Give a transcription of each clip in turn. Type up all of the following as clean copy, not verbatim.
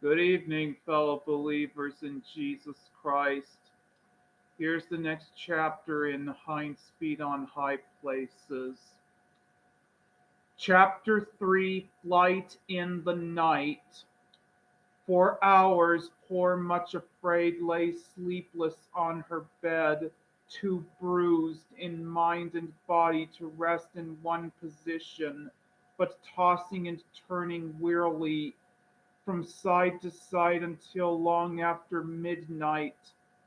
Good evening, fellow believers in Jesus Christ. Here's the next chapter in Hinds Feet on High Places. Chapter 3 Flight in the Night. For hours, poor Much Afraid lay sleepless on her bed, too bruised in mind and body to rest in one position, but tossing and turning wearily from side to side until long after midnight.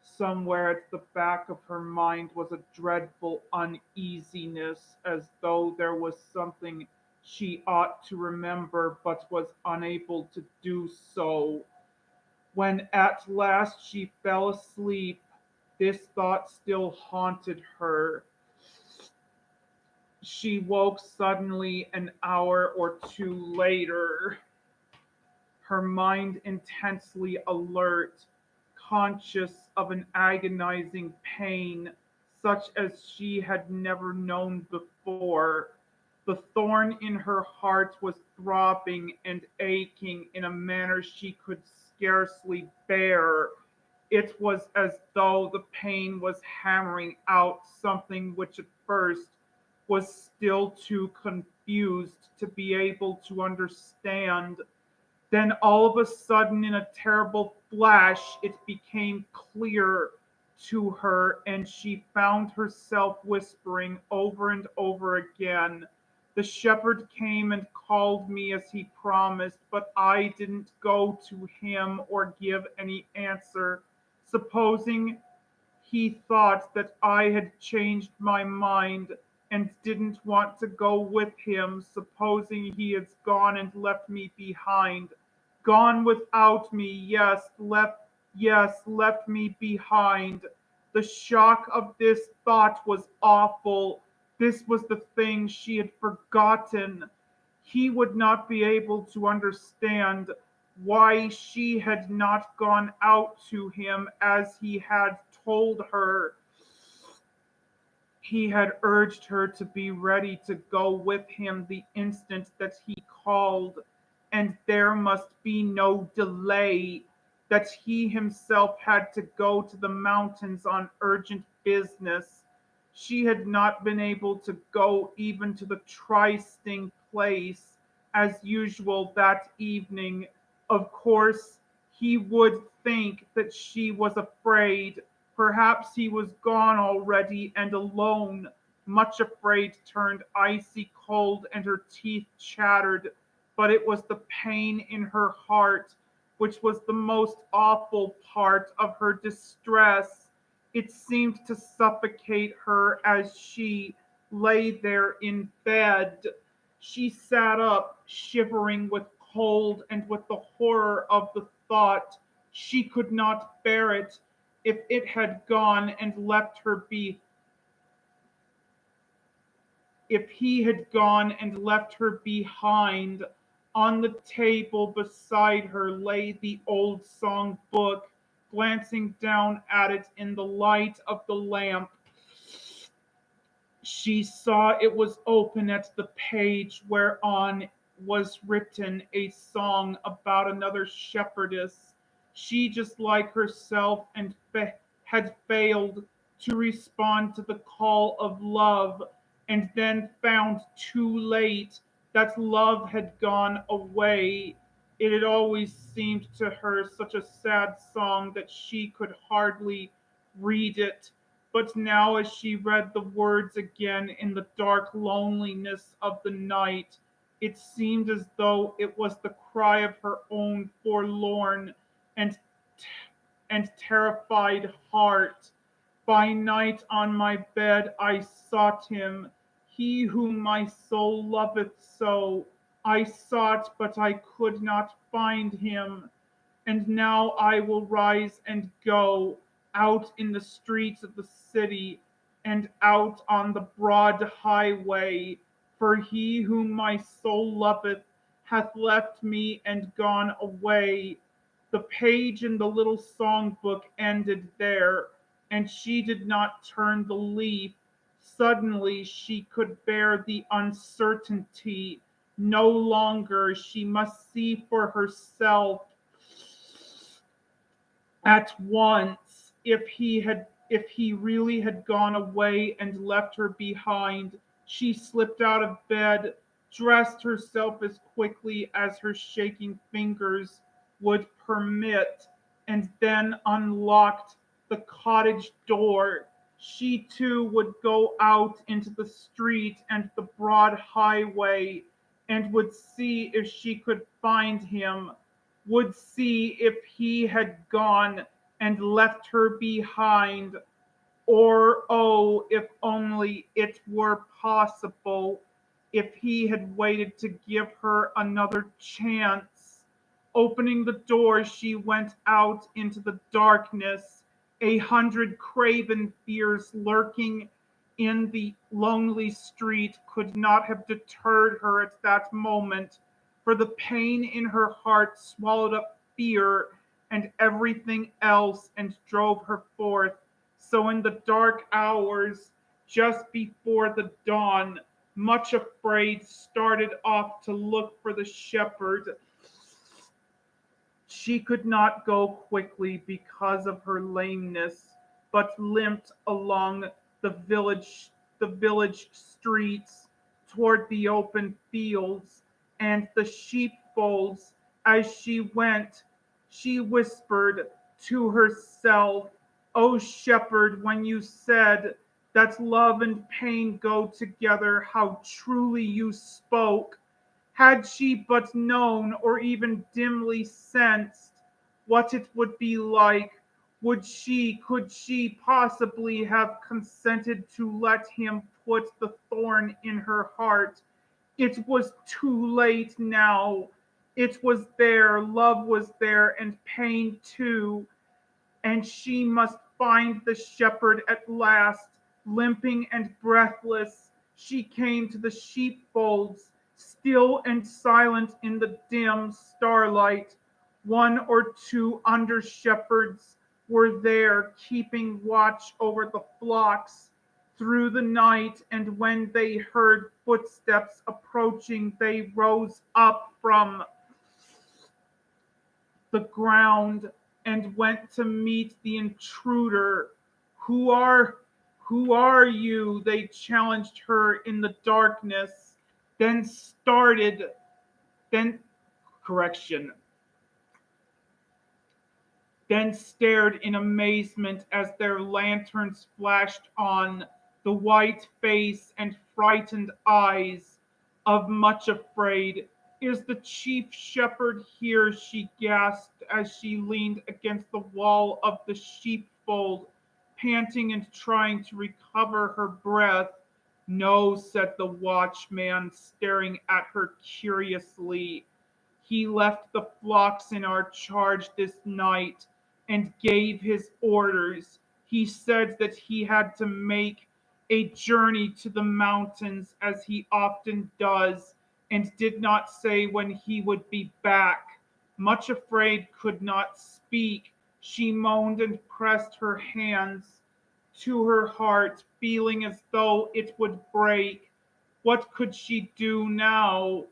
Somewhere at the back of her mind was a dreadful uneasiness, as though there was something she ought to remember but was unable to do so. When at last she fell asleep, this thought still haunted her. She woke suddenly an hour or two later, her mind intensely alert, conscious of an agonizing pain such as she had never known before. The thorn in her heart was throbbing and aching in a manner she could scarcely bear. It was as though the pain was hammering out something which at first was still too confused to be able to understand. Then all of a sudden, in a terrible flash, it became clear to her, and she found herself whispering over and over again, "The shepherd came and called me as he promised, but I didn't go to him or give any answer. Supposing he thought that I had changed my mind and didn't want to go with him, supposing he has gone and left me behind. Gone without me, left me behind." The shock of this thought was awful. This was the thing she had forgotten. He would not be able to understand why she had not gone out to him as he had told her. He had urged her to be ready to go with him the instant that he called, and there must be no delay, that he himself had to go to the mountains on urgent business. She had not been able to go even to the trysting place as usual that evening. Of course, he would think that she was afraid. Perhaps he was gone already and alone. Much Afraid turned icy cold and her teeth chattered, but it was the pain in her heart which was the most awful part of her distress. It seemed to suffocate her as she lay there in bed. She sat up, shivering with cold and with the horror of the thought. She could not bear it. If it had gone and left her be if he had gone and left her behind. On the table beside her lay the old song book. Glancing down at it in the light of the lamp, she saw it was open at the page whereon was written a song about another shepherdess. She, just like herself, had failed to respond to the call of love, and then found too late that love had gone away. It had always seemed to her such a sad song that she could hardly read it, but now as she read the words again in the dark loneliness of the night, it seemed as though it was the cry of her own forlorn and and terrified heart. By night on my bed I sought him, he whom my soul loveth so. I sought, but I could not find him. And now I will rise and go out in the streets of the city and out on the broad highway, for he whom my soul loveth hath left me and gone away. The page in the little song book ended there, and she did not turn the leaf. Suddenly she could bear the uncertainty no longer. She must see for herself. at once. If he really had gone away and left her behind, she slipped out of bed, dressed herself as quickly as her shaking fingers would permit, and then unlocked the cottage door. She too would go out into the street and the broad highway, and would see if she could find him, would see if he had gone and left her behind, or oh, if only it were possible, if he had waited to give her another chance. Opening the door, she went out into the darkness, a hundred craven fears lurking in the lonely street could not have deterred her at that moment, for the pain in her heart swallowed up fear and everything else and drove her forth. So in the dark hours, just before the dawn, much afraid, started off to look for the shepherd. She could not go quickly because of her lameness, but limped along the village streets toward the open fields and the sheepfolds. As she went, she whispered to herself, "O shepherd, when you said that love and pain go together, how truly you spoke. Had she but known, or even dimly sensed, what it would be like, could she possibly have consented to let him put the thorn in her heart? It was too late now. It was there, love was there, and pain too, and she must find the shepherd at last. Limping and breathless, she came to the sheepfolds, still and silent in the dim starlight. One or two under shepherds were there, keeping watch over the flocks through the night, and when they heard footsteps approaching, they rose up from the ground and went to meet the intruder. Who are who are you? They challenged her in the darkness, then started then correction, then stared in amazement as their lanterns flashed on the white face and frightened eyes of Much Afraid. Is the chief shepherd here? She gasped as she leaned against the wall of the sheepfold, panting and trying to recover her breath. No, said the watchman, staring at her curiously. He left the flocks in our charge this night and gave his orders. He said that he had to make a journey to the mountains as he often does, and did not say when he would be back. Much Afraid could not speak. She moaned and pressed her hands to her heart, feeling as though it would break. What could she do now?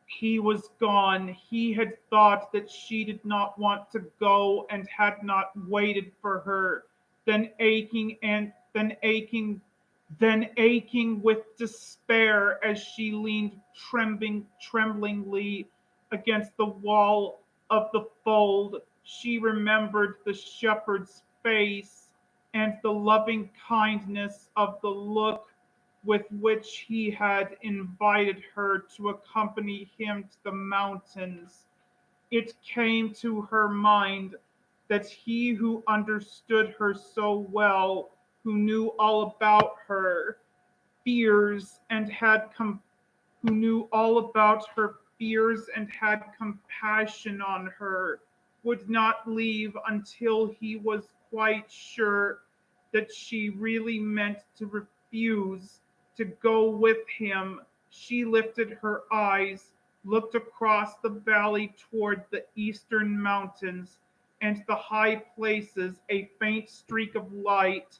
He was gone. He had thought that she did not want to go and had not waited for her. Then aching with despair as she leaned tremblingly against the wall of the fold, she remembered the shepherd's face and the loving kindness of the look with which he had invited her to accompany him to the mountains. It came to her mind that he who understood her so well, who knew all about her fears and had who knew all about her fears and had compassion on her, would not leave until he was quite sure that she really meant to refuse to go with him. She lifted her eyes, looked across the valley toward the eastern mountains and the high places. A faint streak of light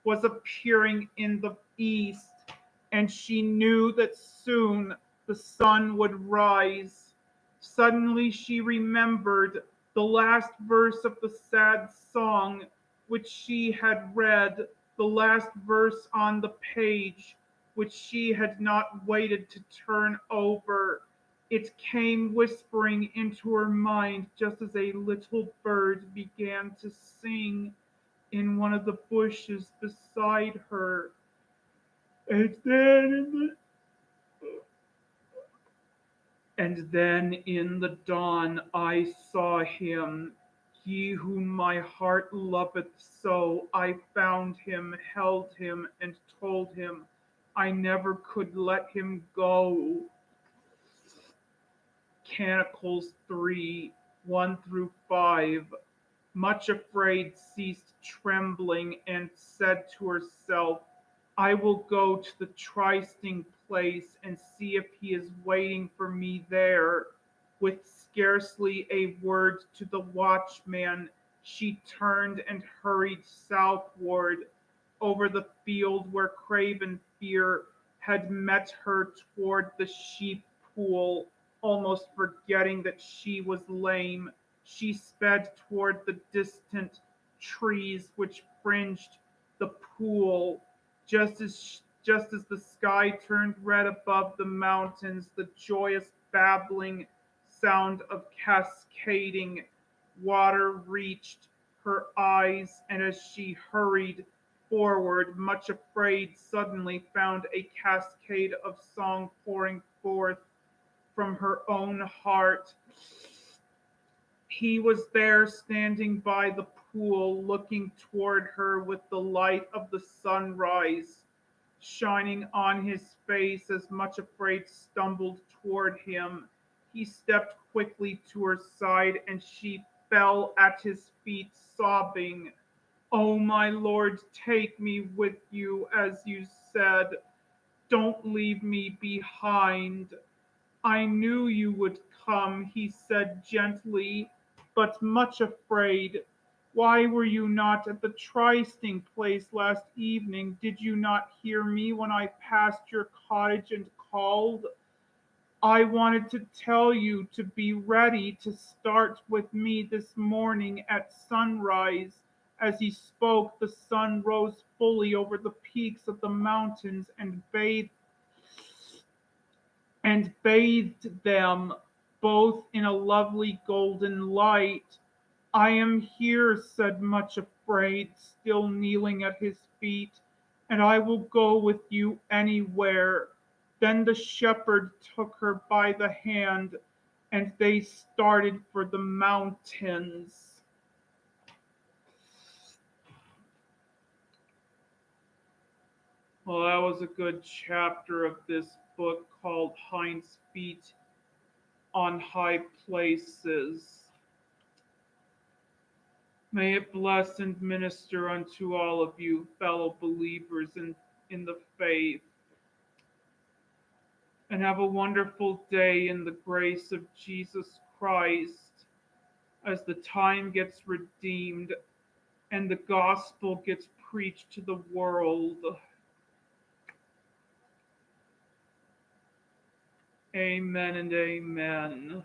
was appearing in the east, and she knew that soon the sun would rise. Suddenly she remembered The last verse of the sad song which she had read, the last verse on the page which she had not waited to turn over. It came whispering into her mind just as a little bird began to sing in one of the bushes beside her. And then in the dawn I saw him, he whom my heart loveth so. I found him, held him, and told him I never could let him go. Canticles 3 1 through 5. Much afraid, ceased trembling, and said to herself, I will go to the trysting place and see if he is waiting for me there. With scarcely a word to the watchman, she turned and hurried southward over the field where Craven Fear had met her toward the sheep pool, almost forgetting that she was lame. She sped toward the distant trees which fringed the pool. Just as the sky turned red above the mountains, the joyous babbling sound of cascading water reached her eyes, and as she hurried forward, much afraid, suddenly found a cascade of song pouring forth from her own heart. He was there standing by the pool, looking toward her with the light of the sunrise shining on his face as much afraid stumbled toward him. He stepped quickly to her side and she fell at his feet, sobbing, Oh, my Lord, take me with you as you said. Don't leave me behind. I knew you would come, he said gently, but much afraid. Why were you not at the trysting place last evening? Did you not hear me when I passed your cottage and called? I wanted to tell you to be ready to start with me this morning at sunrise. As he spoke, the sun rose fully over the peaks of the mountains and bathed them both in a lovely golden light. I am here, said Much Afraid, still kneeling at his feet, and I will go with you anywhere. Then the shepherd took her by the hand, and they started for the mountains. Well, that was a good chapter of this book called Hinds' Feet on High Places. May it bless and minister unto all of you, fellow believers in the faith, and have a wonderful day in the grace of Jesus Christ as the time gets redeemed and the gospel gets preached to the world. Amen and amen.